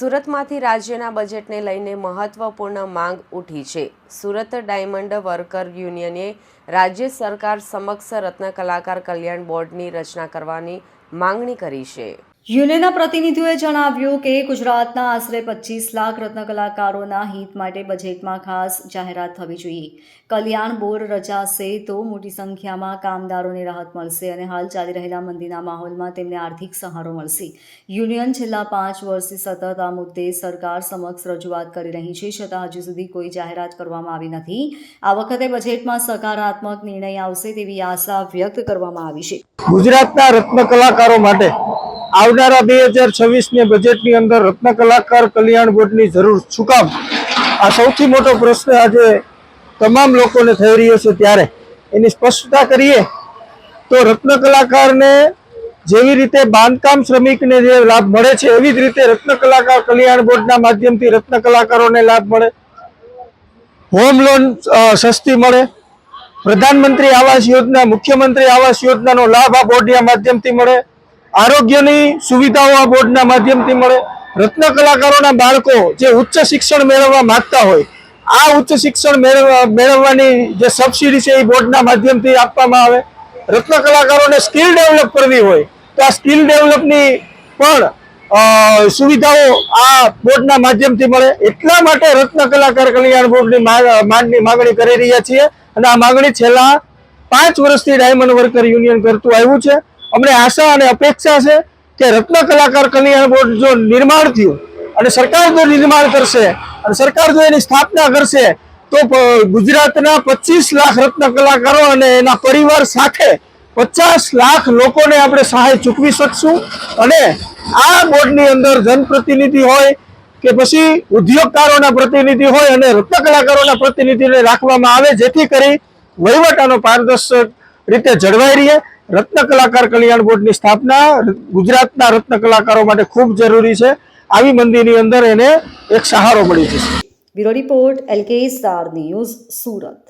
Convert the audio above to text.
સુરતમાંથી રાજ્યના બજેટને લઈને મહત્વપૂર્ણ માંગ ઉઠી છે। સુરત ડાયમંડ વર્કર યુનિયને રાજ્ય સરકાર સમક્ષ રત્ન કલાકાર કલ્યાણ બોર્ડની રચના કરવાની માંગણી કરી છે। યુનિયનના પ્રતિનિધિઓએ જણાવ્યું કે ગુજરાતના આશરે 25 લાખ રત્ન કલાકારોના હિત માટે બજેટમાં ખાસ જાહેરાત થવી જોઈએ। કલ્યાણ બોર્ડ રચાશે તો મોટી સંખ્યામાં કામદારોને રાહત મળશે અને હાલ ચાલી રહેલા મંદીના માહોલમાં તેમને આર્થિક સહારો મળશે। યુનિયન છેલ્લા 5 વર્ષથી સતત આ મુદ્દે સરકાર સમક્ષ રજૂઆત કરી રહી છે, છતાં હજુ સુધી કોઈ જાહેરાત કરવામાં આવી નથી। આ વખતે બજેટમાં સકારાત્મક નિર્ણય આવશે તેવી આશા વ્યક્ત કરવામાં આવી છે। ગુજરાતના રત્ન કલાકારો માટે આવનારા 2026 બજેટની અંદર રત્ન કલાકાર કલ્યાણ બોર્ડની જરૂર શું કામ? આ સૌથી મોટો પ્રશ્ન આજે તમામ લોકોને થઈ રહ્યો છે। ત્યારે એની સ્પષ્ટતા કરીએ તો રત્ન કલાકારને જેવી રીતે બાંધકામ શ્રમિકને જે લાભ મળે છે એવી જ રીતે રત્ન કલાકાર કલ્યાણ બોર્ડના માધ્યમથી રત્ન કલાકારોને લાભ મળે, હોમ લોન સસ્તી મળે, પ્રધાનમંત્રી આવાસ યોજના, મુખ્યમંત્રી આવાસ યોજનાનો લાભ આ બોર્ડના માધ્યમથી મળે, આરોગ્યની સુવિધાઓ આ બોર્ડના માધ્યમથી મળે। રત્ન કલાકારોના બાળકો જે ઉચ્ચ શિક્ષણ મેળવવા માંગતા હોય આ ઉચ્ચ શિક્ષણ મેળવવાની જે સબસિડી છે એ બોર્ડના માધ્યમથી આપવામાં આવે। રત્ન કલાકારોને સ્કિલ ડેવલપ કરવી હોય તો આ સ્કિલ ડેવલપની પણ સુવિધાઓ આ બોર્ડના માધ્યમથી મળે। એટલા માટે રત્ન કલાકાર કલ્યાણ બોર્ડની માંગણી કરી રહ્યા છીએ અને આ માંગણી છેલ્લા 5 વર્ષથી ડાયમંડ વર્કર યુનિયન કરતું આવ્યું છે। અમને આશા અને અપેક્ષા છે કે રત્ન કલાકાર કલ્યાણ બોર્ડ જો નિર્માણ થયું અને સરકાર જો નિર્માણ કરશે અને સરકાર જો એની સ્થાપના કરશે તો ગુજરાતના 25 લાખ રત્ન કલાકારો અને એના પરિવાર સાથે 50 લાખ લોકોને આપણે સહાય ચૂકવી શકશું। અને આ બોર્ડની અંદર જનપ્રતિનિધિ હોય કે પછી ઉદ્યોગકારોના પ્રતિનિધિ હોય અને રત્ન કલાકારોના પ્રતિનિધિને રાખવામાં આવે, જેથી કરી વહીવટાનો પારદર્શક રીતે જળવાઈ રહે। રત્ન કલાકાર કલ્યાણ બોર્ડની સ્થાપના ગુજરાતના રત્ન કલાકારો માટે ખૂબ જરૂરી છે। આવી મંદીની અંદર એને એક સહારો મળી જશે। Bureau report LK star news, Surat.